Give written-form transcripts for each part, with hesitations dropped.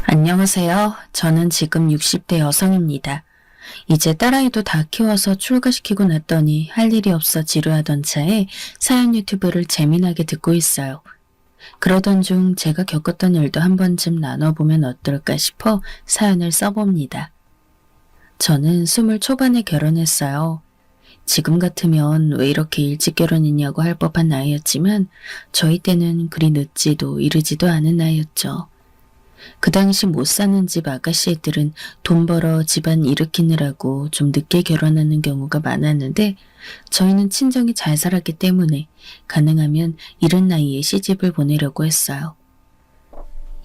안녕하세요. 저는 지금 60대 여성입니다. 이제 딸아이도 다 키워서 출가시키고 났더니 할 일이 없어 지루하던 차에 사연 유튜브를 재미나게 듣고 있어요. 그러던 중 제가 겪었던 일도 한 번쯤 나눠보면 어떨까 싶어 사연을 써봅니다. 저는 20 초반에 결혼했어요. 지금 같으면 왜 이렇게 일찍 결혼했냐고 할 법한 나이였지만 저희 때는 그리 늦지도 이르지도 않은 나이였죠. 그 당시 못 사는 집 아가씨 애들은 돈 벌어 집안 일으키느라고 좀 늦게 결혼하는 경우가 많았는데 저희는 친정이 잘 살았기 때문에 가능하면 이른 나이에 시집을 보내려고 했어요.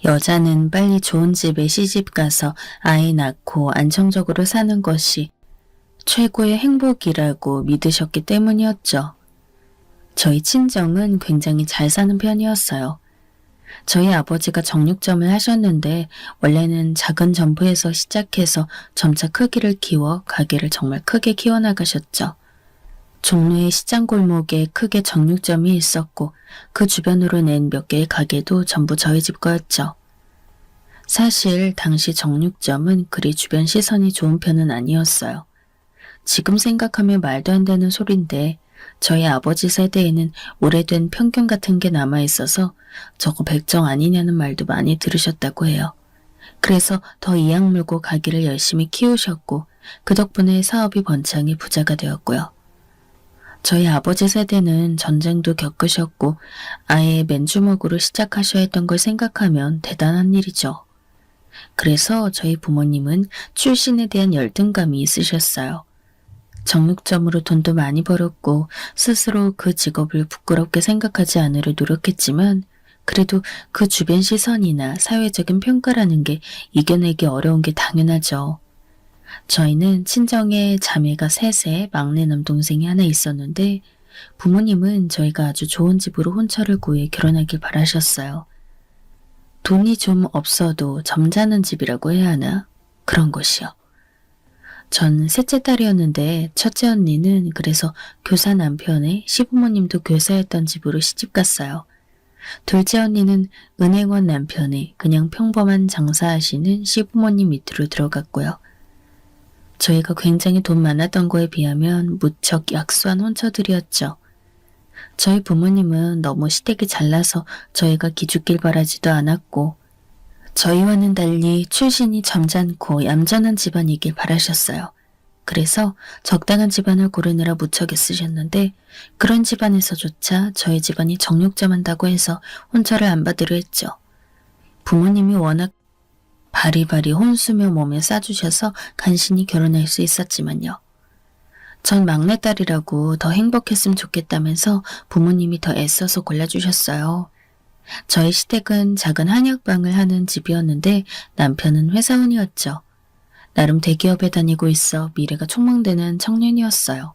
여자는 빨리 좋은 집에 시집 가서 아이 낳고 안정적으로 사는 것이 최고의 행복이라고 믿으셨기 때문이었죠. 저희 친정은 굉장히 잘 사는 편이었어요. 저희 아버지가 정육점을 하셨는데 원래는 작은 점포에서 시작해서 점차 크기를 키워 가게를 정말 크게 키워나가셨죠. 종로의 시장 골목에 크게 정육점이 있었고 그 주변으로 낸 몇 개의 가게도 전부 저희 집 거였죠. 사실 당시 정육점은 그리 주변 시선이 좋은 편은 아니었어요. 지금 생각하면 말도 안 되는 소린데 저희 아버지 세대에는 오래된 편견 같은 게 남아있어서 저거 백정 아니냐는 말도 많이 들으셨다고 해요. 그래서 더 이악 물고 가게를 열심히 키우셨고 그 덕분에 사업이 번창해 부자가 되었고요. 저희 아버지 세대는 전쟁도 겪으셨고 아예 맨주먹으로 시작하셔야 했던 걸 생각하면 대단한 일이죠. 그래서 저희 부모님은 출신에 대한 열등감이 있으셨어요. 정육점으로 돈도 많이 벌었고 스스로 그 직업을 부끄럽게 생각하지 않으려 노력했지만 그래도 그 주변 시선이나 사회적인 평가라는 게 이겨내기 어려운 게 당연하죠. 저희는 친정에 자매가 셋에 막내 남동생이 하나 있었는데 부모님은 저희가 아주 좋은 집으로 혼처를 구해 결혼하길 바라셨어요. 돈이 좀 없어도 점잖은 집이라고 해야 하나? 그런 것이요. 전 셋째 딸이었는데 첫째 언니는 그래서 교사 남편의 시부모님도 교사였던 집으로 시집갔어요. 둘째 언니는 은행원 남편의 그냥 평범한 장사하시는 시부모님 밑으로 들어갔고요. 저희가 굉장히 돈 많았던 거에 비하면 무척 약소한 혼처들이었죠. 저희 부모님은 너무 시댁이 잘나서 저희가 기죽길 바라지도 않았고 저희와는 달리 출신이 점잖고 얌전한 집안이길 바라셨어요. 그래서 적당한 집안을 고르느라 무척 애쓰셨는데 그런 집안에서조차 저희 집안이 정육점 한다고 해서 혼처를 안 받으려 했죠. 부모님이 워낙 바리바리 혼수며 몸에 싸주셔서 간신히 결혼할 수 있었지만요. 전 막내딸이라고 더 행복했으면 좋겠다면서 부모님이 더 애써서 골라주셨어요. 저희 시댁은 작은 한약방을 하는 집이었는데 남편은 회사원이었죠. 나름 대기업에 다니고 있어 미래가 촉망되는 청년이었어요.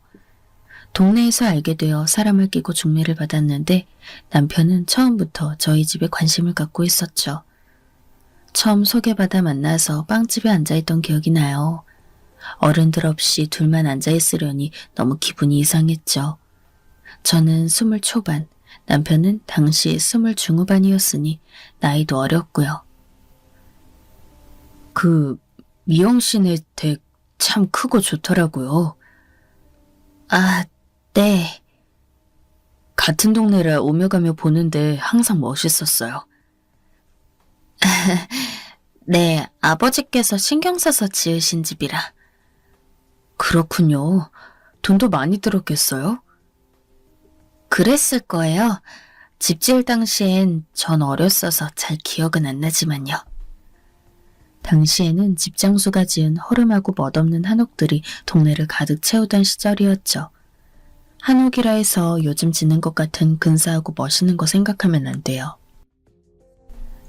동네에서 알게 되어 사람을 끼고 중매를 받았는데 남편은 처음부터 저희 집에 관심을 갖고 있었죠. 처음 소개받아 만나서 빵집에 앉아있던 기억이 나요. 어른들 없이 둘만 앉아있으려니 너무 기분이 이상했죠. 저는 20 초반, 남편은 당시 20 중후반이었으니 나이도 어렸고요. 미영씨네 댁 참 크고 좋더라고요. 아, 네. 같은 동네라 오며 가며 보는데 항상 멋있었어요. 네, 아버지께서 신경 써서 지으신 집이라. 그렇군요. 돈도 많이 들었겠어요? 그랬을 거예요. 집 지을 당시엔 전 어렸어서 잘 기억은 안 나지만요. 당시에는 집장수가 지은 허름하고 멋없는 한옥들이 동네를 가득 채우던 시절이었죠. 한옥이라 해서 요즘 짓는 것 같은 근사하고 멋있는 거 생각하면 안 돼요.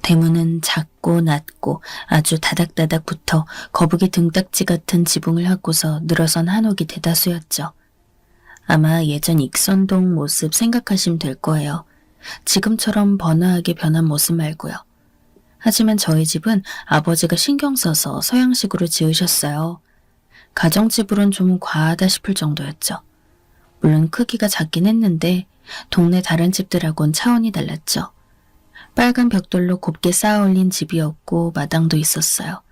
대문은 작고 낮고 아주 다닥다닥 붙어 거북이 등딱지 같은 지붕을 하고서 늘어선 한옥이 대다수였죠. 아마 예전 익선동 모습 생각하시면 될 거예요. 지금처럼 번화하게 변한 모습 말고요. 하지만 저희 집은 아버지가 신경 써서 서양식으로 지으셨어요. 가정집으론 좀 과하다 싶을 정도였죠. 물론 크기가 작긴 했는데 동네 다른 집들하고는 차원이 달랐죠. 빨간 벽돌로 곱게 쌓아 올린 집이었고 마당도 있었어요.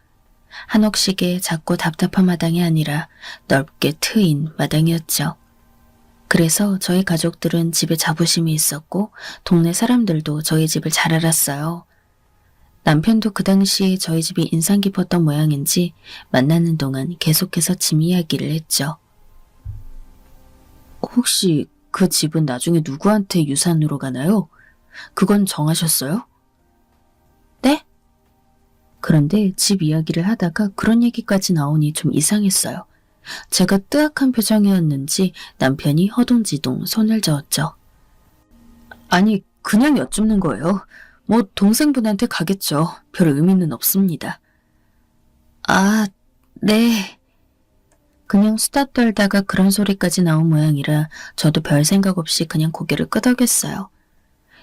한옥식의 작고 답답한 마당이 아니라 넓게 트인 마당이었죠. 그래서 저희 가족들은 집에 자부심이 있었고 동네 사람들도 저희 집을 잘 알았어요. 남편도 그 당시 저희 집이 인상 깊었던 모양인지 만나는 동안 계속해서 집 이야기를 했죠. 혹시 그 집은 나중에 누구한테 유산으로 가나요? 그건 정하셨어요? 네? 그런데 집 이야기를 하다가 그런 얘기까지 나오니 좀 이상했어요. 제가 뜨악한 표정이었는지 남편이 허둥지둥 손을 저었죠. 아니, 그냥 여쭙는 거예요. 뭐 동생분한테 가겠죠. 별 의미는 없습니다. 아, 네. 그냥 수다 떨다가 그런 소리까지 나온 모양이라 저도 별 생각 없이 그냥 고개를 끄덕였어요.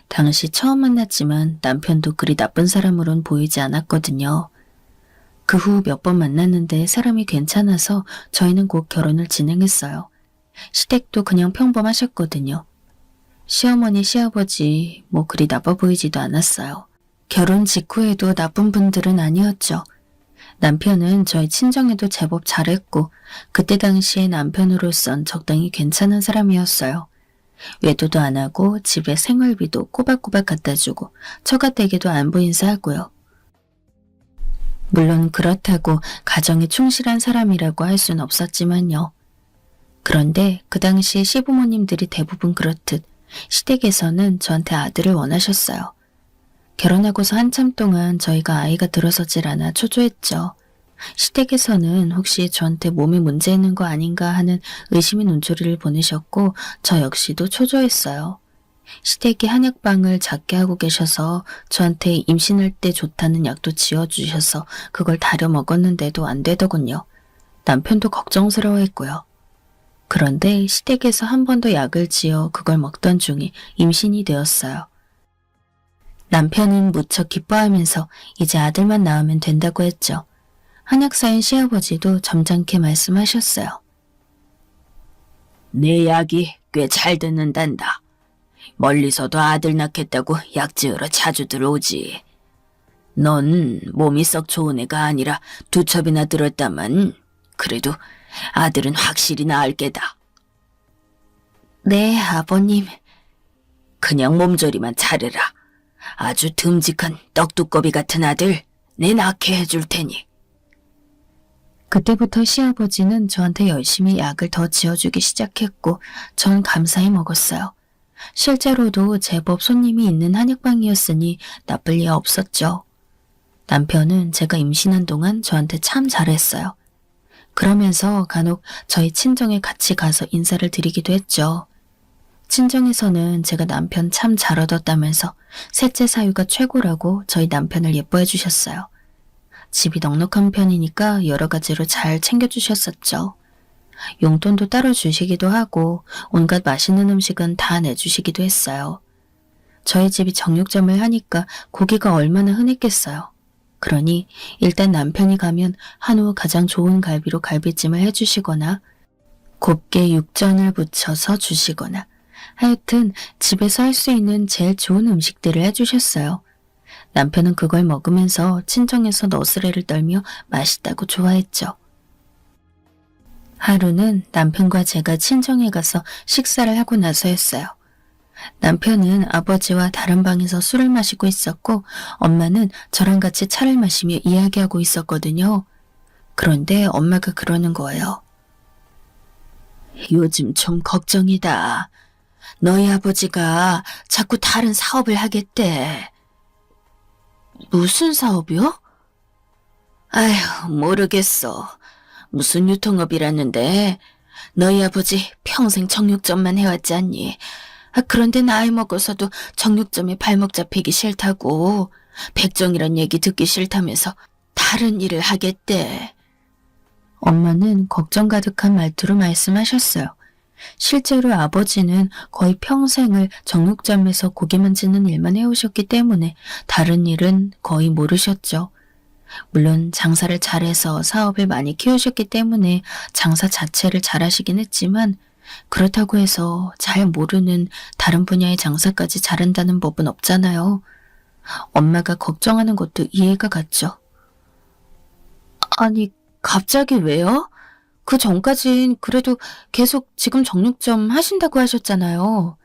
당시 처음 만났지만 남편도 그리 나쁜 사람으론 보이지 않았거든요. 그 후 몇 번 만났는데 사람이 괜찮아서 저희는 곧 결혼을 진행했어요. 시댁도 그냥 평범하셨거든요. 시어머니, 시아버지 뭐 그리 나빠 보이지도 않았어요. 결혼 직후에도 나쁜 분들은 아니었죠. 남편은 저희 친정에도 제법 잘했고 그때 당시에 남편으로선 적당히 괜찮은 사람이었어요. 외도도 안 하고 집에 생활비도 꼬박꼬박 갖다 주고 처가댁에도 안부 인사하고요. 물론 그렇다고 가정에 충실한 사람이라고 할 수는 없었지만요. 그런데 그 당시 시부모님들이 대부분 그렇듯 시댁에서는 저한테 아들을 원하셨어요. 결혼하고서 한참 동안 저희가 아이가 들어서질 않아 초조했죠. 시댁에서는 혹시 저한테 몸에 문제 있는 거 아닌가 하는 의심의 눈초리를 보내셨고 저 역시도 초조했어요. 시댁이 한약방을 작게 하고 계셔서 저한테 임신할 때 좋다는 약도 지어주셔서 그걸 다려 먹었는데도 안 되더군요. 남편도 걱정스러워했고요. 그런데 시댁에서 한 번 더 약을 지어 그걸 먹던 중에 임신이 되었어요. 남편은 무척 기뻐하면서 이제 아들만 낳으면 된다고 했죠. 한약사인 시아버지도 점잖게 말씀하셨어요. 내 약이 꽤 잘 듣는단다. 멀리서도 아들 낳겠다고 약 지으러 자주 들어오지. 넌 몸이 썩 좋은 애가 아니라 두 첩이나 들었다만 그래도 아들은 확실히 낳을 게다. 네, 아버님. 그냥 몸조리만 잘해라. 아주 듬직한 떡두꺼비 같은 아들 내 낳게 해줄 테니. 그때부터 시아버지는 저한테 열심히 약을 더 지어주기 시작했고 전 감사히 먹었어요. 실제로도 제법 손님이 있는 한약방이었으니 나쁠 리 없었죠. 남편은 제가 임신한 동안 저한테 참 잘했어요. 그러면서 간혹 저희 친정에 같이 가서 인사를 드리기도 했죠. 친정에서는 제가 남편 참 잘 얻었다면서 셋째 사유가 최고라고 저희 남편을 예뻐해 주셨어요. 집이 넉넉한 편이니까 여러 가지로 잘 챙겨주셨었죠. 용돈도 따로 주시기도 하고 온갖 맛있는 음식은 다 내주시기도 했어요. 저희 집이 정육점을 하니까 고기가 얼마나 흔했겠어요. 그러니 일단 남편이 가면 한우 가장 좋은 갈비로 갈비찜을 해주시거나 곱게 육전을 부쳐서 주시거나 하여튼 집에서 할 수 있는 제일 좋은 음식들을 해주셨어요. 남편은 그걸 먹으면서 친정에서 너스레를 떨며 맛있다고 좋아했죠. 하루는 남편과 제가 친정에 가서 식사를 하고 나서였어요. 남편은 아버지와 다른 방에서 술을 마시고 있었고 엄마는 저랑 같이 차를 마시며 이야기하고 있었거든요. 그런데 엄마가 그러는 거예요. 요즘 좀 걱정이다. 너희 아버지가 자꾸 다른 사업을 하겠대. 무슨 사업이요? 아휴, 모르겠어. 무슨 유통업이라는데 너희 아버지 평생 정육점만 해왔지 않니? 그런데 나이 먹어서도 정육점에 발목 잡히기 싫다고 백정이란 얘기 듣기 싫다면서 다른 일을 하겠대. 엄마는 걱정 가득한 말투로 말씀하셨어요. 실제로 아버지는 거의 평생을 정육점에서 고기 만지는 일만 해오셨기 때문에 다른 일은 거의 모르셨죠. 물론 장사를 잘해서 사업을 많이 키우셨기 때문에 장사 자체를 잘하시긴 했지만 그렇다고 해서 잘 모르는 다른 분야의 장사까지 잘한다는 법은 없잖아요. 엄마가 걱정하는 것도 이해가 갔죠. 아니, 갑자기 왜요? 그 전까진 그래도 계속 지금 정육 좀 하신다고 하셨잖아요.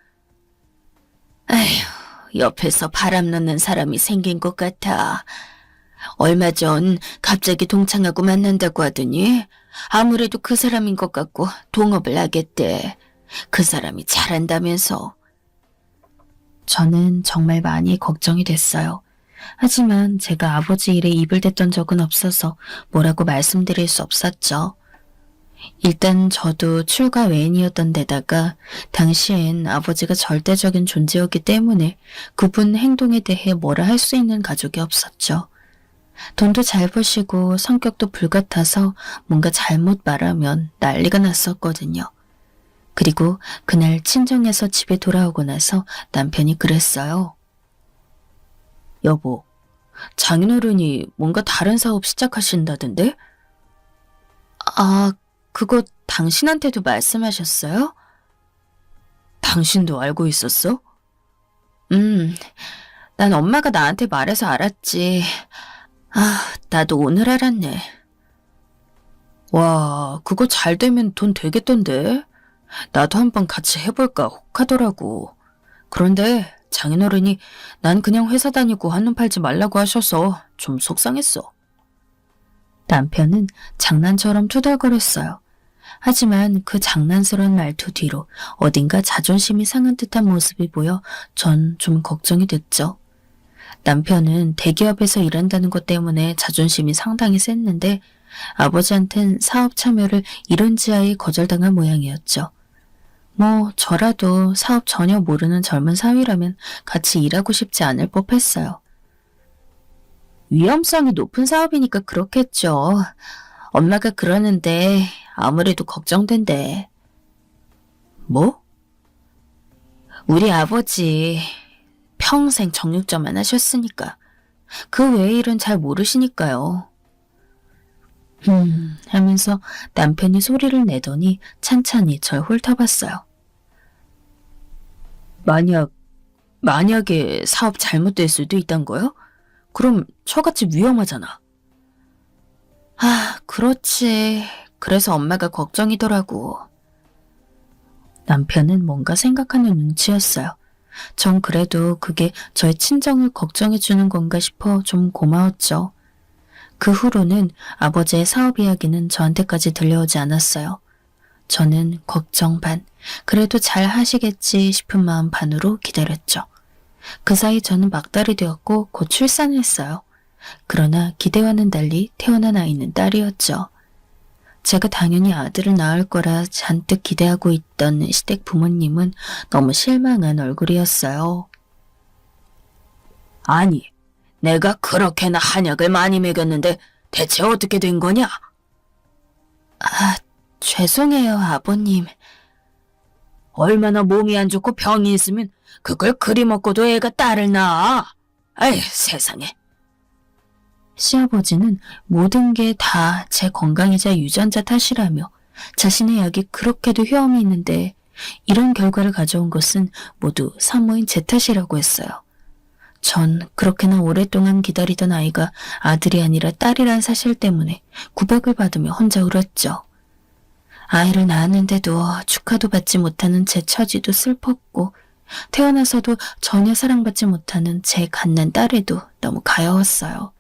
아휴, 옆에서 바람 넣는 사람이 생긴 것 같아. 얼마 전 갑자기 동창하고 만난다고 하더니 아무래도 그 사람인 것 같고 동업을 하겠대. 그 사람이 잘한다면서. 저는 정말 많이 걱정이 됐어요. 하지만 제가 아버지 일에 입을 댔던 적은 없어서 뭐라고 말씀드릴 수 없었죠. 일단 저도 출가 외인이었던 데다가 당시엔 아버지가 절대적인 존재였기 때문에 그분 행동에 대해 뭐라 할 수 있는 가족이 없었죠. 돈도 잘 버시고 성격도 불같아서 뭔가 잘못 말하면 난리가 났었거든요. 그리고 그날 친정에서 집에 돌아오고 나서 남편이 그랬어요. 여보, 장인어른이 뭔가 다른 사업 시작하신다던데? 아, 그거 당신한테도 말씀하셨어요? 당신도 알고 있었어? 난 엄마가 나한테 말해서 알았지. 아, 나도 오늘 알았네. 와, 그거 잘 되면 돈 되겠던데? 나도 한번 같이 해볼까 혹하더라고. 그런데 장인어른이 난 그냥 회사 다니고 한눈 팔지 말라고 하셔서 좀 속상했어. 남편은 장난처럼 투덜거렸어요. 하지만 그 장난스러운 말투 뒤로 어딘가 자존심이 상한 듯한 모습이 보여 전 좀 걱정이 됐죠. 남편은 대기업에서 일한다는 것 때문에 자존심이 상당히 셌는데 아버지한텐 사업 참여를 이런지하에 거절당한 모양이었죠. 뭐 저라도 사업 전혀 모르는 젊은 사위라면 같이 일하고 싶지 않을 법했어요. 위험성이 높은 사업이니까 그렇겠죠. 엄마가 그러는데 아무래도 걱정된대. 뭐? 우리 아버지 평생 정육점만 하셨으니까 그 외의 일은 잘 모르시니까요. 하면서 남편이 소리를 내더니 찬찬히 절 훑어봤어요. 만약에 사업 잘못될 수도 있단 거요? 그럼 저같이 위험하잖아. 아, 그렇지. 그래서 엄마가 걱정이더라고. 남편은 뭔가 생각하는 눈치였어요. 전 그래도 그게 저의 친정을 걱정해주는 건가 싶어 좀 고마웠죠. 그 후로는 아버지의 사업 이야기는 저한테까지 들려오지 않았어요. 저는 걱정 반, 그래도 잘 하시겠지 싶은 마음 반으로 기다렸죠. 그 사이 저는 막달이 되었고 곧 출산을 했어요. 그러나 기대와는 달리 태어난 아이는 딸이었죠. 제가 당연히 아들을 낳을 거라 잔뜩 기대하고 있던 시댁 부모님은 너무 실망한 얼굴이었어요. 아니, 내가 그렇게나 한약을 많이 먹였는데 대체 어떻게 된 거냐? 아, 죄송해요, 아버님. 얼마나 몸이 안 좋고 병이 있으면 그걸 그리 먹고도 애가 딸을 낳아. 아이, 세상에. 시아버지는 모든 게 다 제 건강이자 유전자 탓이라며 자신의 약이 그렇게도 효험이 있는데 이런 결과를 가져온 것은 모두 산모인 제 탓이라고 했어요. 전 그렇게나 오랫동안 기다리던 아이가 아들이 아니라 딸이란 사실 때문에 구박을 받으며 혼자 울었죠. 아이를 낳았는데도 축하도 받지 못하는 제 처지도 슬펐고 태어나서도 전혀 사랑받지 못하는 제 갓난 딸에도 너무 가여웠어요.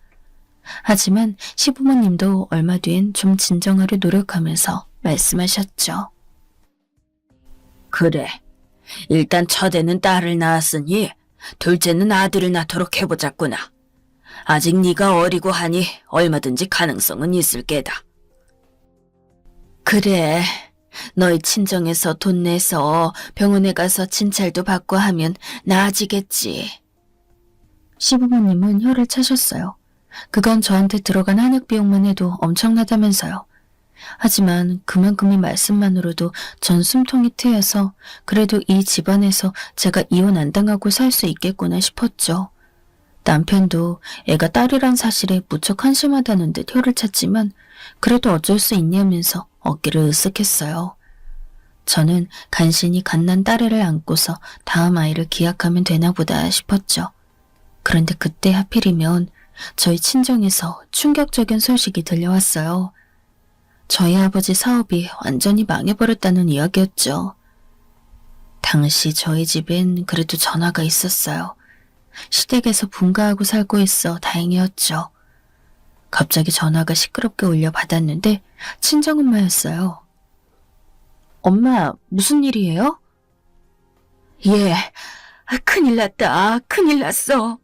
하지만 시부모님도 얼마 뒤엔 좀 진정하려 노력하면서 말씀하셨죠. 그래, 일단 첫애는 딸을 낳았으니 둘째는 아들을 낳도록 해보자꾸나. 아직 네가 어리고 하니 얼마든지 가능성은 있을 게다. 그래, 너희 친정에서 돈 내서 병원에 가서 진찰도 받고 하면 나아지겠지. 시부모님은 혀를 차셨어요. 그건 저한테 들어간 한약 비용만 해도 엄청나다면서요. 하지만 그만큼의 말씀만으로도 전 숨통이 트여서 그래도 이 집안에서 제가 이혼 안 당하고 살 수 있겠구나 싶었죠. 남편도 애가 딸이란 사실에 무척 한심하다는 듯 혀를 찼지만 그래도 어쩔 수 있냐면서 어깨를 으쓱했어요. 저는 간신히 갓난 딸애를 안고서 다음 아이를 기약하면 되나 보다 싶었죠. 그런데 그때 하필이면 저희 친정에서 충격적인 소식이 들려왔어요. 저희 아버지 사업이 완전히 망해버렸다는 이야기였죠. 당시 저희 집엔 그래도 전화가 있었어요. 시댁에서 분가하고 살고 있어 다행이었죠. 갑자기 전화가 시끄럽게 울려 받았는데 친정엄마였어요. 엄마, 무슨 일이에요? 예, 큰일 났다. 큰일 났어.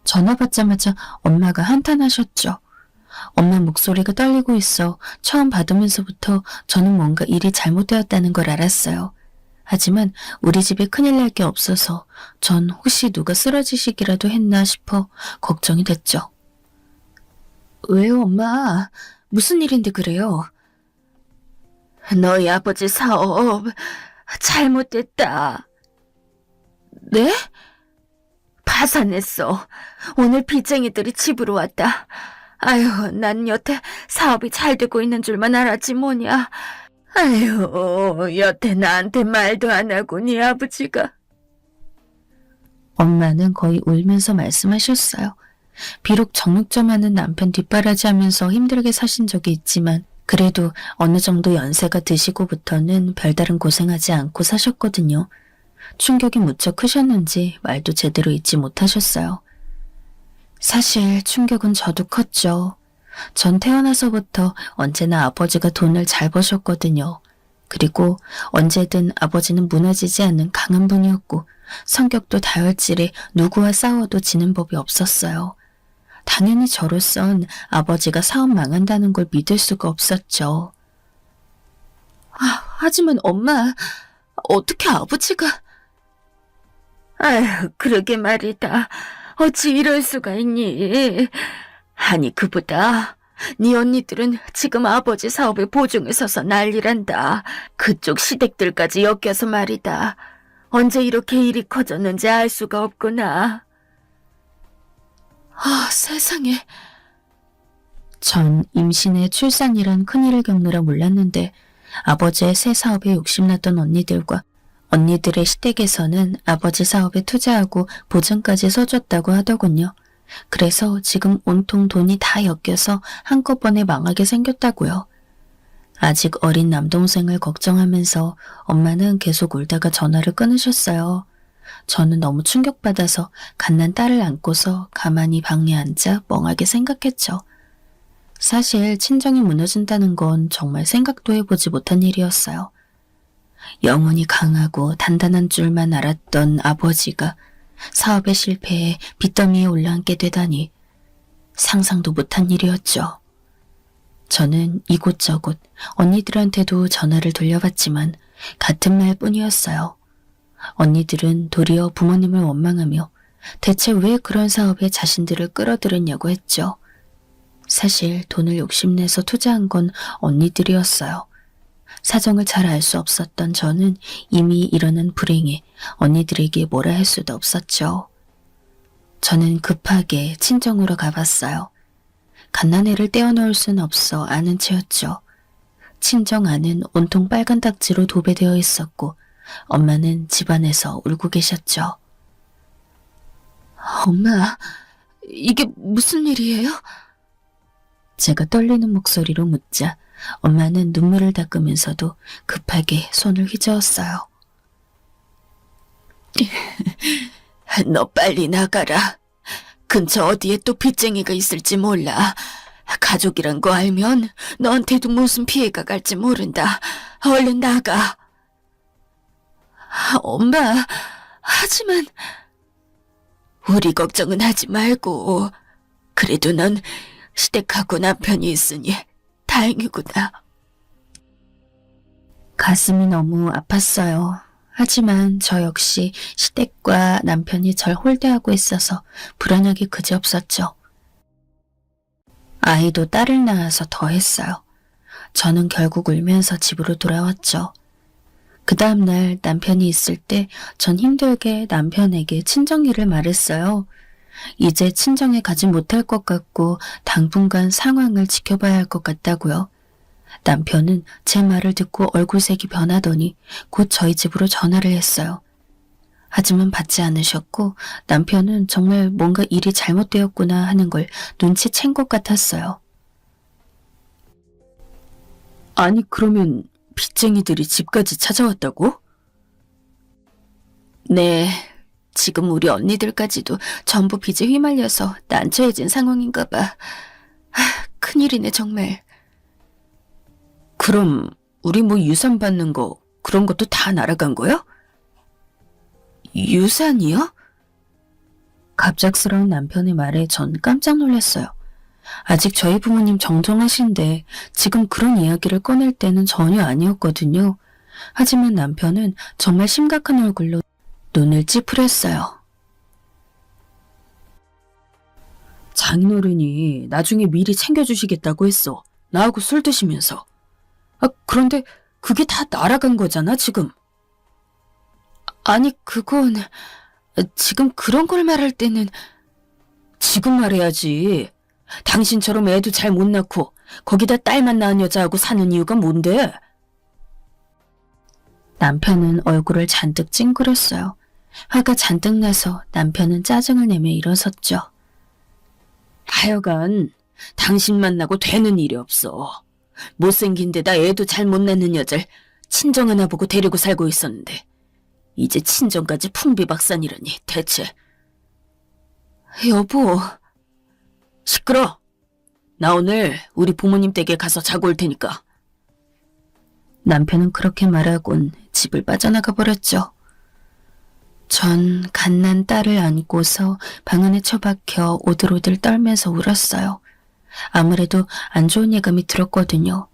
전화 받자마자 엄마가 한탄하셨죠. 엄마 목소리가 떨리고 있어 처음 받으면서부터 저는 뭔가 일이 잘못되었다는 걸 알았어요. 하지만 우리 집에 큰일 날 게 없어서 전 혹시 누가 쓰러지시기라도 했나 싶어 걱정이 됐죠. 왜요, 엄마? 무슨 일인데 그래요? 너희 아버지 사업 잘못됐다. 네? 파산했어. 오늘 빚쟁이들이 집으로 왔다. 아유, 난 여태 사업이 잘 되고 있는 줄만 알았지 뭐냐. 아유, 여태 나한테 말도 안 하고 네 아버지가. 엄마는 거의 울면서 말씀하셨어요. 비록 정육점 하는 남편 뒷바라지하면서 힘들게 사신 적이 있지만 그래도 어느 정도 연세가 드시고부터는 별다른 고생하지 않고 사셨거든요. 충격이 무척 크셨는지 말도 제대로 잊지 못하셨어요. 사실 충격은 저도 컸죠. 전 태어나서부터 언제나 아버지가 돈을 잘 버셨거든요. 그리고 언제든 아버지는 무너지지 않는 강한 분이었고 성격도 다혈질에 누구와 싸워도 지는 법이 없었어요. 당연히 저로선 아버지가 사업 망한다는 걸 믿을 수가 없었죠. 하지만 엄마, 어떻게 아버지가... 아휴, 그러게 말이다. 어찌 이럴 수가 있니? 아니, 그보다 네 언니들은 지금 아버지 사업에 보증에 서서 난리란다. 그쪽 시댁들까지 엮여서 말이다. 언제 이렇게 일이 커졌는지 알 수가 없구나. 세상에. 전 임신에 출산이란 큰일을 겪느라 몰랐는데 아버지의 새 사업에 욕심났던 언니들과 언니들의 시댁에서는 아버지 사업에 투자하고 보증까지 서줬다고 하더군요. 그래서 지금 온통 돈이 다 엮여서 한꺼번에 망하게 생겼다고요. 아직 어린 남동생을 걱정하면서 엄마는 계속 울다가 전화를 끊으셨어요. 저는 너무 충격받아서 갓난 딸을 안고서 가만히 방에 앉아 멍하게 생각했죠. 사실 친정이 무너진다는 건 정말 생각도 해보지 못한 일이었어요. 영혼이 강하고 단단한 줄만 알았던 아버지가 사업의 실패에 빚더미에 올라앉게 되다니 상상도 못한 일이었죠. 저는 이곳저곳 언니들한테도 전화를 돌려봤지만 같은 말뿐이었어요. 언니들은 도리어 부모님을 원망하며 대체 왜 그런 사업에 자신들을 끌어들였냐고 했죠. 사실 돈을 욕심내서 투자한 건 언니들이었어요. 사정을 잘 알 수 없었던 저는 이미 일어난 불행에 언니들에게 뭐라 할 수도 없었죠. 저는 급하게 친정으로 가봤어요. 갓난애를 떼어놓을 순 없어 아는 채였죠. 친정 안은 온통 빨간 딱지로 도배되어 있었고 엄마는 집안에서 울고 계셨죠. 엄마, 이게 무슨 일이에요? 제가 떨리는 목소리로 묻자 엄마는 눈물을 닦으면서도 급하게 손을 휘저었어요. 너 빨리 나가라. 근처 어디에 또 빚쟁이가 있을지 몰라. 가족이란 거 알면 너한테도 무슨 피해가 갈지 모른다. 얼른 나가. 엄마, 하지만... 우리 걱정은 하지 말고 그래도 넌 시댁하고 남편이 있으니 다행이구나. 가슴이 너무 아팠어요. 하지만 저 역시 시댁과 남편이 절 홀대하고 있어서 불안하기 그지없었죠. 아이도 딸을 낳아서 더했어요. 저는 결국 울면서 집으로 돌아왔죠. 그 다음날 남편이 있을 때 전 힘들게 남편에게 친정일을 말했어요. 이제 친정에 가지 못할 것 같고 당분간 상황을 지켜봐야 할 것 같다고요. 남편은 제 말을 듣고 얼굴색이 변하더니 곧 저희 집으로 전화를 했어요. 하지만 받지 않으셨고 남편은 정말 뭔가 일이 잘못되었구나 하는 걸 눈치챈 것 같았어요. 아니, 그러면 빚쟁이들이 집까지 찾아왔다고? 네, 지금 우리 언니들까지도 전부 빚에 휘말려서 난처해진 상황인가 봐. 큰일이네 정말. 그럼 우리 뭐 유산 받는 거 그런 것도 다 날아간 거야? 유산이요? 갑작스러운 남편의 말에 전 깜짝 놀랐어요. 아직 저희 부모님 정정하신데 지금 그런 이야기를 꺼낼 때는 전혀 아니었거든요. 하지만 남편은 정말 심각한 얼굴로 눈을 찌푸렸어요. 장인어른이 나중에 미리 챙겨주시겠다고 했어. 나하고 술 드시면서. 그런데 그게 다 날아간 거잖아, 지금. 아니, 그건 지금 그런 걸 말할 때는 지금 말해야지. 당신처럼 애도 잘 못 낳고 거기다 딸만 낳은 여자하고 사는 이유가 뭔데? 남편은 얼굴을 잔뜩 찡그렸어요. 화가 잔뜩 나서 남편은 짜증을 내며 일어섰죠. 하여간 당신 만나고 되는 일이 없어. 못생긴 데다 애도 잘 못 낳는 여자를 친정 하나 보고 데리고 살고 있었는데 이제 친정까지 풍비박산이라니 대체. 여보. 시끄러. 나 오늘 우리 부모님 댁에 가서 자고 올 테니까. 남편은 그렇게 말하곤 집을 빠져나가 버렸죠. 전 갓난 딸을 안고서 방 안에 처박혀 오들오들 떨면서 울었어요. 아무래도 안 좋은 예감이 들었거든요.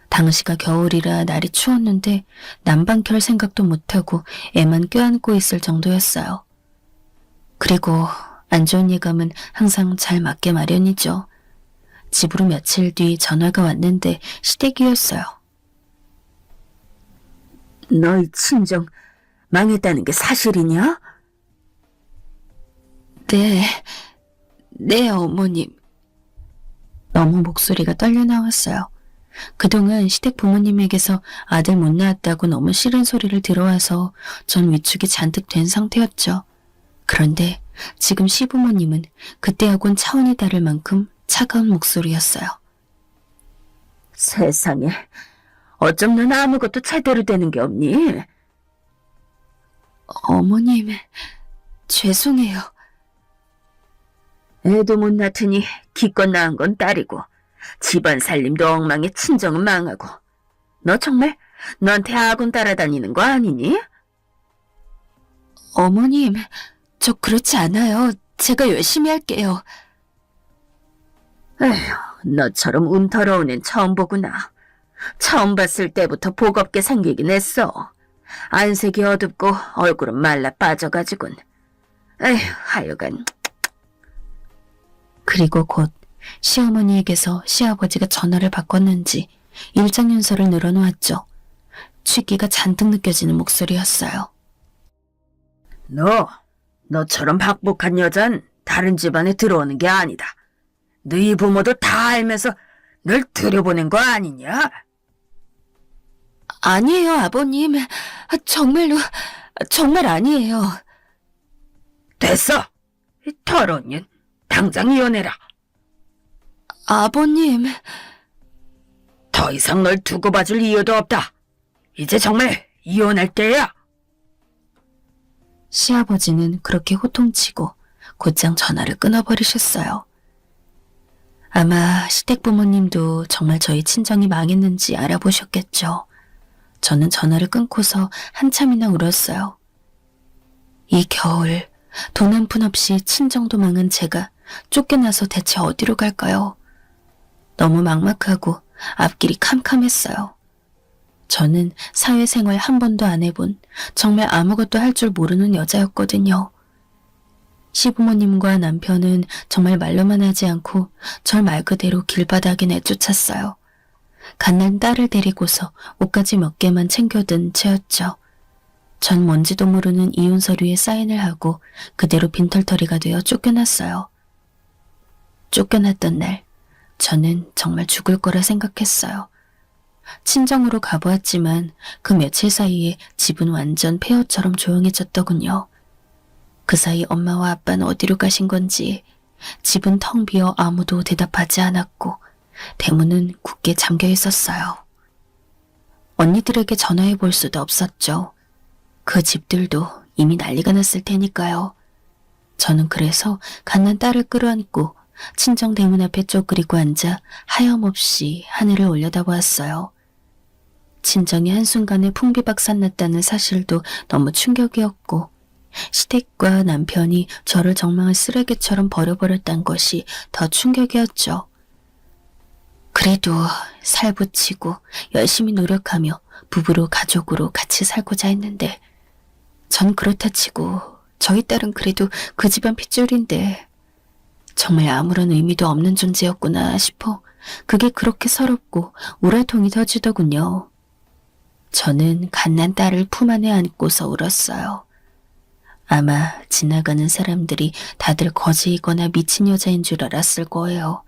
당시가 겨울이라 날이 추웠는데 난방 켤 생각도 못하고 애만 껴안고 있을 정도였어요. 그리고 안 좋은 예감은 항상 잘 맞게 마련이죠. 집으로 며칠 뒤 전화가 왔는데 시댁이었어요. 너희 친정 망했다는 게 사실이냐? 네, 어머님. 너무 목소리가 떨려 나왔어요. 그동안 시댁 부모님에게서 아들 못 낳았다고 너무 싫은 소리를 들어와서 전 위축이 잔뜩 된 상태였죠. 그런데 지금 시부모님은 그때하고는 차원이 다를 만큼 차가운 목소리였어요. 세상에, 어쩜 넌 아무것도 제대로 되는 게 없니? 어머님, 죄송해요. 애도 못 낳더니 기껏 낳은 건 딸이고 집안 살림도 엉망에 친정은 망하고 너 정말 너한테 아군 따라다니는 거 아니니? 어머님, 저 그렇지 않아요. 제가 열심히 할게요. 에휴, 너처럼 더러운 앤 처음 보구나. 처음 봤을 때부터 복없게 생기긴 했어. 안색이 어둡고 얼굴은 말라 빠져가지군. 에휴, 하여간. 그리고 곧 시어머니에게서 시아버지가 전화를 바꿨는지 일장연설을 늘어놓았죠. 취기가 잔뜩 느껴지는 목소리였어요. 너처럼 박복한 여잔 다른 집안에 들어오는 게 아니다. 너희 부모도 다 알면서 널 들여보낸 거 아니냐? 아니에요, 아버님. 정말 아니에요. 됐어. 더러운 년, 당장 이혼해라. 아버님. 더 이상 널 두고 봐줄 이유도 없다. 이제 정말 이혼할 때야. 시아버지는 그렇게 호통치고 곧장 전화를 끊어버리셨어요. 아마 시댁 부모님도 정말 저희 친정이 망했는지 알아보셨겠죠. 저는 전화를 끊고서 한참이나 울었어요. 이 겨울 돈 한 푼 없이 친정도 망한 제가 쫓겨나서 대체 어디로 갈까요? 너무 막막하고 앞길이 캄캄했어요. 저는 사회생활 한 번도 안 해본 정말 아무것도 할 줄 모르는 여자였거든요. 시부모님과 남편은 정말 말로만 하지 않고 절 말 그대로 길바닥에 내쫓았어요. 갓난 딸을 데리고서 옷까지 몇 개만 챙겨든 채였죠. 전 뭔지도 모르는 이혼 서류에 사인을 하고 그대로 빈털터리가 되어 쫓겨났어요. 쫓겨났던 날 저는 정말 죽을 거라 생각했어요. 친정으로 가보았지만 그 며칠 사이에 집은 완전 폐허처럼 조용해졌더군요. 그 사이 엄마와 아빠는 어디로 가신 건지 집은 텅 비어 아무도 대답하지 않았고 대문은 굳게 잠겨 있었어요. 언니들에게 전화해 볼 수도 없었죠. 그 집들도 이미 난리가 났을 테니까요. 저는 그래서 갓난 딸을 끌어안고 친정 대문 앞에 쪼그리고 앉아 하염없이 하늘을 올려다보았어요. 친정이 한순간에 풍비박산났다는 사실도 너무 충격이었고 시댁과 남편이 저를 정말 쓰레기처럼 버려버렸다는 것이 더 충격이었죠. 그래도 살붙이고 열심히 노력하며 부부로 가족으로 같이 살고자 했는데 전 그렇다 치고 저희 딸은 그래도 그 집안 핏줄인데 정말 아무런 의미도 없는 존재였구나 싶어 그게 그렇게 서럽고 우라통이 터지더군요. 저는 갓난 딸을 품 안에 안고서 울었어요. 아마 지나가는 사람들이 다들 거지이거나 미친 여자인 줄 알았을 거예요.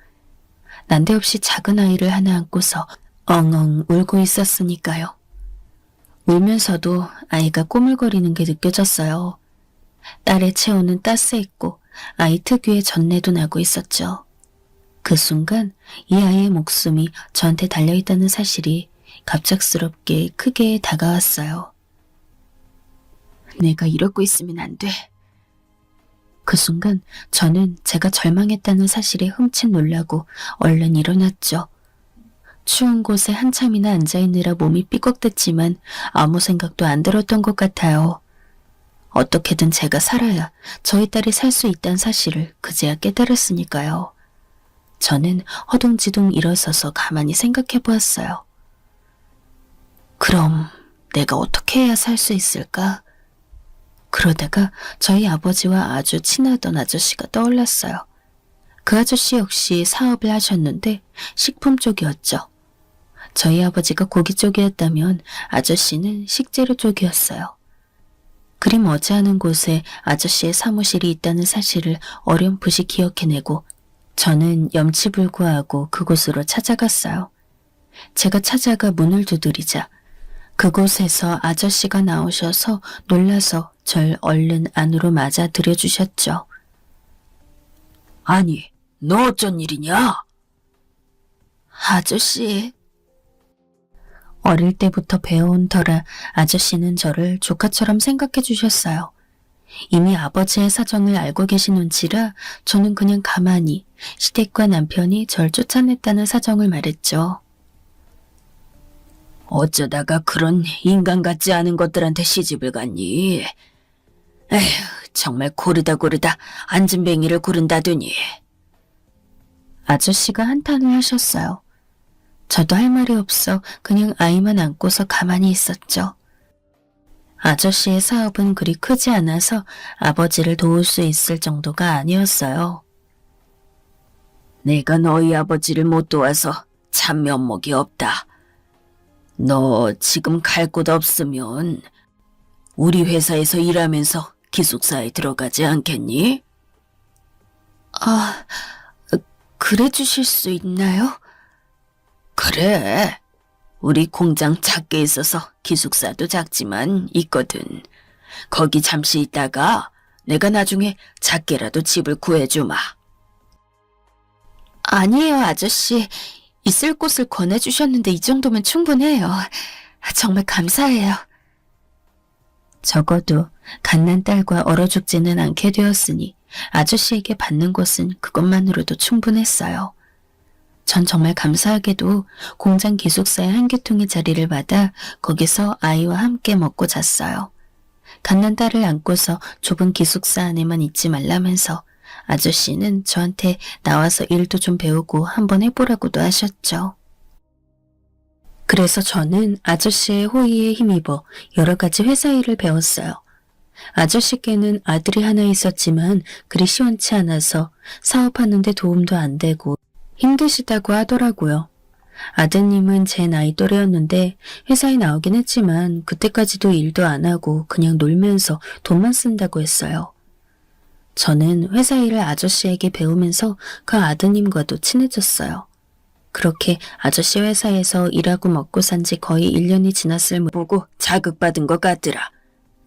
난데없이 작은 아이를 하나 안고서 엉엉 울고 있었으니까요. 울면서도 아이가 꼬물거리는 게 느껴졌어요. 딸의 체온은 따스했고 아이 특유의 전내도 나고 있었죠. 그 순간 이 아이의 목숨이 저한테 달려있다는 사실이 갑작스럽게 크게 다가왔어요. 내가 이러고 있으면 안 돼. 그 순간 저는 제가 절망했다는 사실에 흠칫 놀라고 얼른 일어났죠. 추운 곳에 한참이나 앉아있느라 몸이 삐걱댔지만 아무 생각도 안 들었던 것 같아요. 어떻게든 제가 살아야 저희 딸이 살 수 있다는 사실을 그제야 깨달았으니까요. 저는 허둥지둥 일어서서 가만히 생각해 보았어요. 그럼 내가 어떻게 해야 살 수 있을까? 그러다가 저희 아버지와 아주 친하던 아저씨가 떠올랐어요. 그 아저씨 역시 사업을 하셨는데 식품 쪽이었죠. 저희 아버지가 고기 쪽이었다면 아저씨는 식재료 쪽이었어요. 그리 머지않은 곳에 아저씨의 사무실이 있다는 사실을 어렴풋이 기억해내고 저는 염치불구하고 그곳으로 찾아갔어요. 제가 찾아가 문을 두드리자 그곳에서 아저씨가 나오셔서 놀라서 절 얼른 안으로 맞아 들여주셨죠. 아니, 너 어쩐 일이냐? 아저씨. 어릴 때부터 배워온 터라 아저씨는 저를 조카처럼 생각해 주셨어요. 이미 아버지의 사정을 알고 계신 눈치라 저는 그냥 가만히 시댁과 남편이 절 쫓아냈다는 사정을 말했죠. 어쩌다가 그런 인간 같지 않은 것들한테 시집을 갔니? 에휴, 정말 고르다 앉은뱅이를 고른다더니. 아저씨가 한탄을 하셨어요. 저도 할 말이 없어 그냥 아이만 안고서 가만히 있었죠. 아저씨의 사업은 그리 크지 않아서 아버지를 도울 수 있을 정도가 아니었어요. 내가 너희 아버지를 못 도와서 참 면목이 없다. 너 지금 갈 곳 없으면 우리 회사에서 일하면서 기숙사에 들어가지 않겠니? 그래 주실 수 있나요? 그래. 우리 공장 작게 있어서 기숙사도 작지만 있거든. 거기 잠시 있다가 내가 나중에 작게라도 집을 구해주마. 아니에요, 아저씨. 있을 곳을 권해주셨는데 이 정도면 충분해요. 정말 감사해요. 적어도 갓난 딸과 얼어 죽지는 않게 되었으니 아저씨에게 받는 것은 그것만으로도 충분했어요. 전 정말 감사하게도 공장 기숙사의 한 귀퉁이 자리를 받아 거기서 아이와 함께 먹고 잤어요. 갓난 딸을 안고서 좁은 기숙사 안에만 있지 말라면서 아저씨는 저한테 나와서 일도 좀 배우고 한번 해보라고도 하셨죠. 그래서 저는 아저씨의 호의에 힘입어 여러 가지 회사 일을 배웠어요. 아저씨께는 아들이 하나 있었지만 그리 시원치 않아서 사업하는데 도움도 안 되고 힘드시다고 하더라고요. 아드님은 제 나이 또래였는데 회사에 나오긴 했지만 그때까지도 일도 안 하고 그냥 놀면서 돈만 쓴다고 했어요. 저는 회사 일을 아저씨에게 배우면서 그 아드님과도 친해졌어요. 그렇게 아저씨 회사에서 일하고 먹고 산 지 거의 1년이 지났을 보고 자극받은 것 같더라.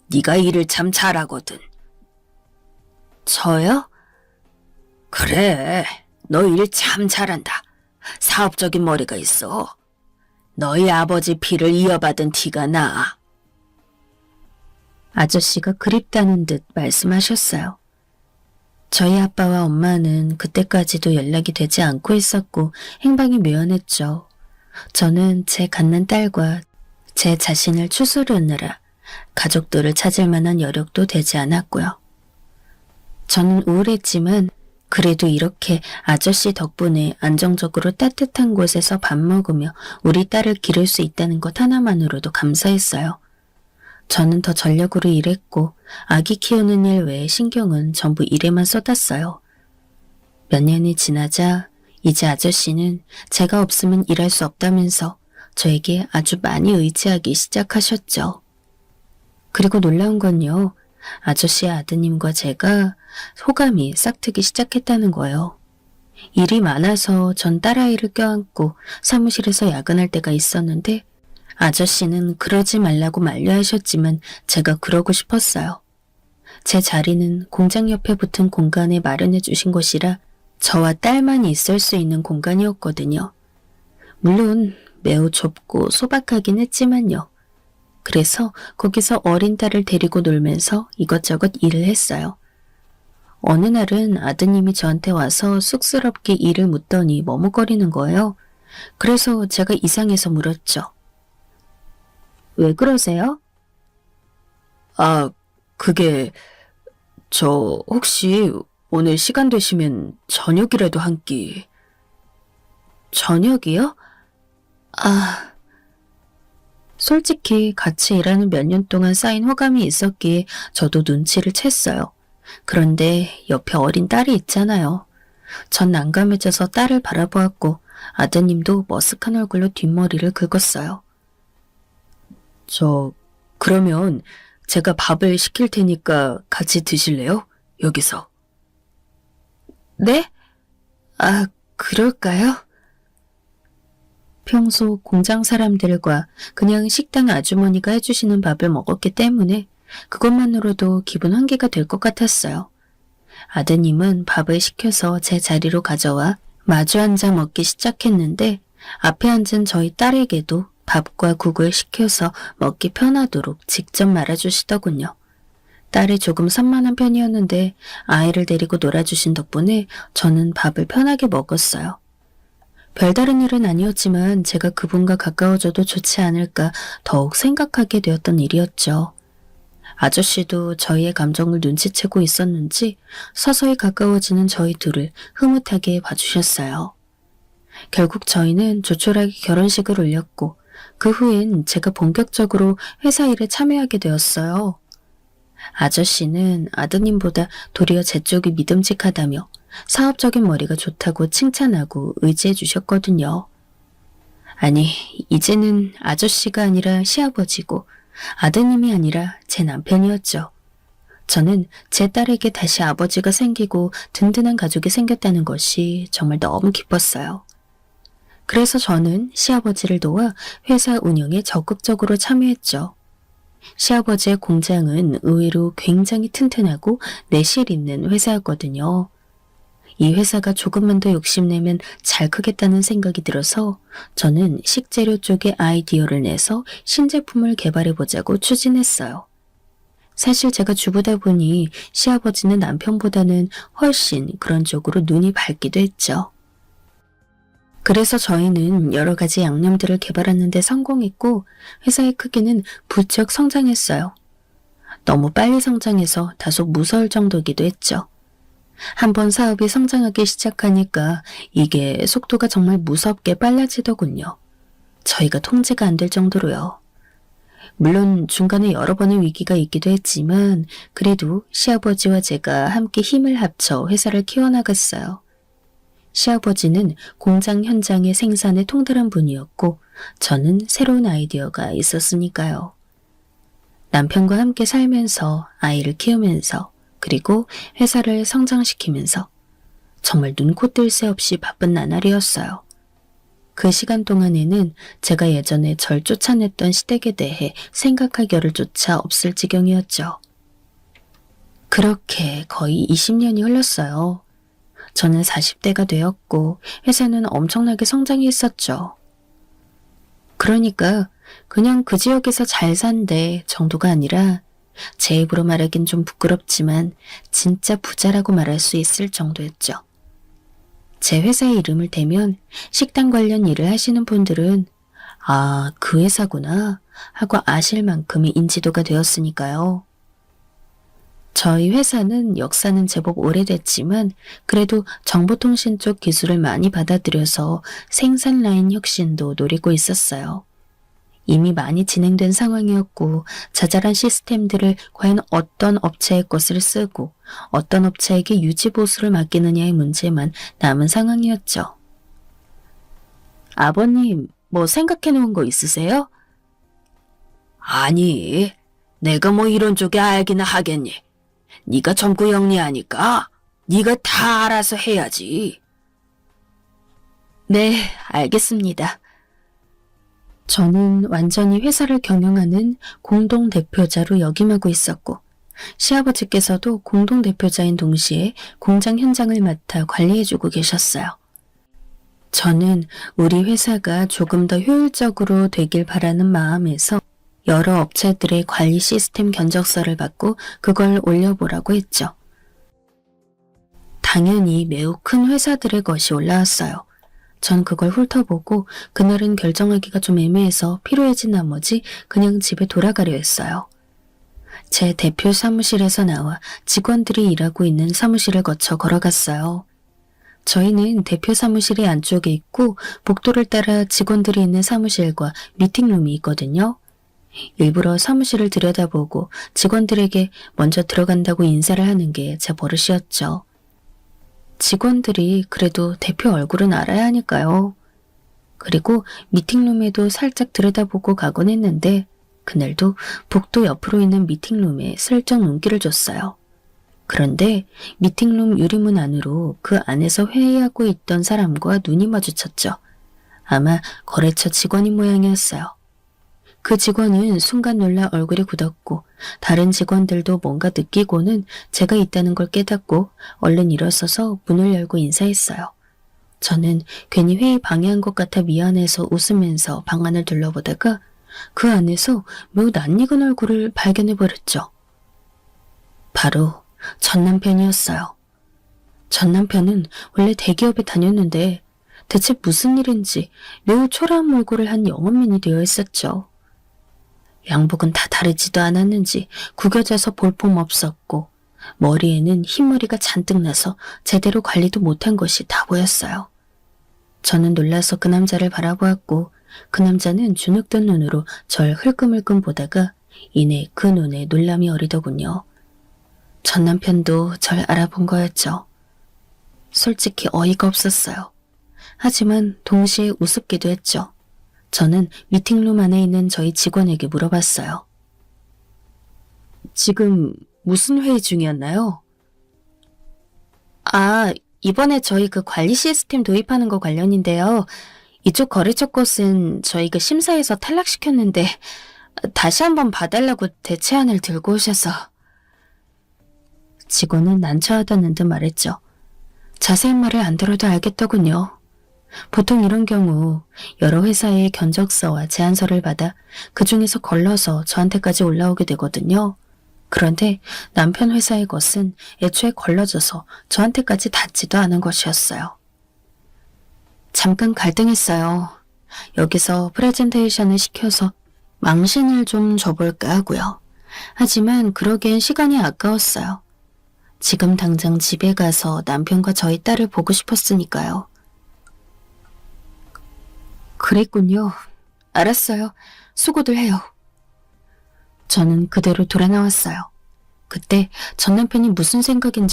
네가 일을 참 잘하거든. 저요? 그래, 너 일 참 잘한다. 사업적인 머리가 있어. 너희 아버지 피를 이어받은 티가 나. 아저씨가 그립다는 듯 말씀하셨어요. 저희 아빠와 엄마는 그때까지도 연락이 되지 않고 있었고 행방이 묘연했죠. 저는 제 갓난 딸과 제 자신을 추스르느라 가족들을 찾을 만한 여력도 되지 않았고요. 저는 우울했지만 그래도 이렇게 아저씨 덕분에 안정적으로 따뜻한 곳에서 밥 먹으며 우리 딸을 기를 수 있다는 것 하나만으로도 감사했어요. 저는 더 전력으로 일했고 아기 키우는 일 외에 신경은 전부 일에만 쏟았어요. 몇 년이 지나자 이제 아저씨는 제가 없으면 일할 수 없다면서 저에게 아주 많이 의지하기 시작하셨죠. 그리고 놀라운 건요. 아저씨의 아드님과 제가 호감이 싹트기 시작했다는 거예요. 일이 많아서 전 딸아이를 껴안고 사무실에서 야근할 때가 있었는데 아저씨는 그러지 말라고 만류하셨지만 제가 그러고 싶었어요. 제 자리는 공장 옆에 붙은 공간에 마련해 주신 곳이라 저와 딸만이 있을 수 있는 공간이었거든요. 물론 매우 좁고 소박하긴 했지만요. 그래서 거기서 어린 딸을 데리고 놀면서 이것저것 일을 했어요. 어느 날은 아드님이 저한테 와서 쑥스럽게 일을 묻더니 머뭇거리는 거예요. 그래서 제가 이상해서 물었죠. 왜 그러세요? 그게 저 혹시 오늘 시간 되시면 저녁이라도 한 끼. 저녁이요? 솔직히 같이 일하는 몇 년 동안 쌓인 호감이 있었기에 저도 눈치를 챘어요. 그런데 옆에 어린 딸이 있잖아요. 전 난감해져서 딸을 바라보았고 아드님도 머쓱한 얼굴로 뒷머리를 긁었어요. 그러면 제가 밥을 시킬 테니까 같이 드실래요? 여기서. 네? 그럴까요? 평소 공장 사람들과 그냥 식당 아주머니가 해주시는 밥을 먹었기 때문에 그것만으로도 기분 환기가 될 것 같았어요. 아드님은 밥을 시켜서 제 자리로 가져와 마주 앉아 먹기 시작했는데 앞에 앉은 저희 딸에게도 밥과 국을 시켜서 먹기 편하도록 직접 말아주시더군요. 딸이 조금 산만한 편이었는데 아이를 데리고 놀아주신 덕분에 저는 밥을 편하게 먹었어요. 별다른 일은 아니었지만 제가 그분과 가까워져도 좋지 않을까 더욱 생각하게 되었던 일이었죠. 아저씨도 저희의 감정을 눈치채고 있었는지 서서히 가까워지는 저희 둘을 흐뭇하게 봐주셨어요. 결국 저희는 조촐하게 결혼식을 올렸고 그 후엔 제가 본격적으로 회사 일에 참여하게 되었어요. 아저씨는 아드님보다 도리어 제 쪽이 믿음직하다며 사업적인 머리가 좋다고 칭찬하고 의지해 주셨거든요. 아니, 이제는 아저씨가 아니라 시아버지고 아드님이 아니라 제 남편이었죠. 저는 제 딸에게 다시 아버지가 생기고 든든한 가족이 생겼다는 것이 정말 너무 기뻤어요. 그래서 저는 시아버지를 도와 회사 운영에 적극적으로 참여했죠. 시아버지의 공장은 의외로 굉장히 튼튼하고 내실 있는 회사였거든요. 이 회사가 조금만 더 욕심내면 잘 크겠다는 생각이 들어서 저는 식재료 쪽에 아이디어를 내서 신제품을 개발해보자고 추진했어요. 사실 제가 주부다 보니 시아버지는 남편보다는 훨씬 그런 쪽으로 눈이 밝기도 했죠. 그래서 저희는 여러 가지 양념들을 개발하는 데 성공했고 회사의 크기는 부쩍 성장했어요. 너무 빨리 성장해서 다소 무서울 정도이기도 했죠. 한번 사업이 성장하기 시작하니까 이게 속도가 정말 무섭게 빨라지더군요. 저희가 통제가 안 될 정도로요. 물론 중간에 여러 번의 위기가 있기도 했지만 그래도 시아버지와 제가 함께 힘을 합쳐 회사를 키워나갔어요. 시아버지는 공장 현장의 생산에 통달한 분이었고 저는 새로운 아이디어가 있었으니까요. 남편과 함께 살면서 아이를 키우면서 그리고 회사를 성장시키면서 정말 눈코 뜰 새 없이 바쁜 나날이었어요. 그 시간 동안에는 제가 예전에 절 쫓아냈던 시댁에 대해 생각할 겨를조차 없을 지경이었죠. 그렇게 거의 20년이 흘렀어요. 저는 40대가 되었고 회사는 엄청나게 성장해 있었죠. 그러니까 그냥 그 지역에서 잘 산대 정도가 아니라 제 입으로 말하긴 좀 부끄럽지만 진짜 부자라고 말할 수 있을 정도였죠. 제 회사의 이름을 대면 식당 관련 일을 하시는 분들은 아, 그 회사구나 하고 아실 만큼의 인지도가 되었으니까요. 저희 회사는 역사는 제법 오래됐지만 그래도 정보통신 쪽 기술을 많이 받아들여서 생산 라인 혁신도 노리고 있었어요. 이미 많이 진행된 상황이었고 자잘한 시스템들을 과연 어떤 업체의 것을 쓰고 어떤 업체에게 유지 보수를 맡기느냐의 문제만 남은 상황이었죠. 아버님, 뭐 생각해 놓은 거 있으세요? 아니, 내가 뭐 이런 쪽에 알기나 하겠니? 네가 점구 영리하니까 네가 다 알아서 해야지. 네, 알겠습니다. 저는 완전히 회사를 경영하는 공동대표자로 역임하고 있었고 시아버지께서도 공동대표자인 동시에 공장 현장을 맡아 관리해주고 계셨어요. 저는 우리 회사가 조금 더 효율적으로 되길 바라는 마음에서 여러 업체들의 관리 시스템 견적서를 받고 그걸 올려보라고 했죠. 당연히 매우 큰 회사들의 것이 올라왔어요. 전 그걸 훑어보고 그날은 결정하기가 좀 애매해서 피로해진 나머지 그냥 집에 돌아가려 했어요. 제 대표 사무실에서 나와 직원들이 일하고 있는 사무실을 거쳐 걸어갔어요. 저희는 대표 사무실이 안쪽에 있고 복도를 따라 직원들이 있는 사무실과 미팅룸이 있거든요. 일부러 사무실을 들여다보고 직원들에게 먼저 들어간다고 인사를 하는 게 제 버릇이었죠. 직원들이 그래도 대표 얼굴은 알아야 하니까요. 그리고 미팅룸에도 살짝 들여다보고 가곤 했는데 그날도 복도 옆으로 있는 미팅룸에 슬쩍 눈길을 줬어요. 그런데 미팅룸 유리문 안으로 그 안에서 회의하고 있던 사람과 눈이 마주쳤죠. 아마 거래처 직원인 모양이었어요. 그 직원은 순간 놀라 얼굴이 굳었고 다른 직원들도 뭔가 느끼고는 제가 있다는 걸 깨닫고 얼른 일어서서 문을 열고 인사했어요. 저는 괜히 회의 방해한 것 같아 미안해서 웃으면서 방 안을 둘러보다가 그 안에서 매우 낯익은 얼굴을 발견해버렸죠. 바로 전 남편이었어요. 전 남편은 원래 대기업에 다녔는데 대체 무슨 일인지 매우 초라한 몰골을 한 영업맨이 되어 있었죠. 양복은 다 다르지도 않았는지 구겨져서 볼품 없었고 머리에는 흰머리가 잔뜩 나서 제대로 관리도 못한 것이 다 보였어요. 저는 놀라서 그 남자를 바라보았고 그 남자는 주눅든 눈으로 절 흘끔흘끔 보다가 이내 그 눈에 놀람이 어리더군요. 전 남편도 절 알아본 거였죠. 솔직히 어이가 없었어요. 하지만 동시에 우습기도 했죠. 저는 미팅룸 안에 있는 저희 직원에게 물어봤어요. 지금 무슨 회의 중이었나요? 아, 이번에 저희 그 관리 시스템 도입하는 거 관련인데요. 이쪽 거래처 것은 저희 그 심사에서 탈락시켰는데 다시 한번 봐달라고 대체안을 들고 오셔서. 직원은 난처하다는 듯 말했죠. 자세한 말을 안 들어도 알겠더군요. 보통 이런 경우 여러 회사의 견적서와 제안서를 받아 그 중에서 걸러서 저한테까지 올라오게 되거든요. 그런데 남편 회사의 것은 애초에 걸러져서 저한테까지 닿지도 않은 것이었어요. 잠깐 갈등했어요. 여기서 프레젠테이션을 시켜서 망신을 좀 줘볼까 하고요. 하지만 그러기엔 시간이 아까웠어요. 지금 당장 집에 가서 남편과 저희 딸을 보고 싶었으니까요. 그랬군요. 알았어요. 수고들 해요. 저는 그대로 돌아 나왔어요. 그때 전 남편이 무슨 생각인지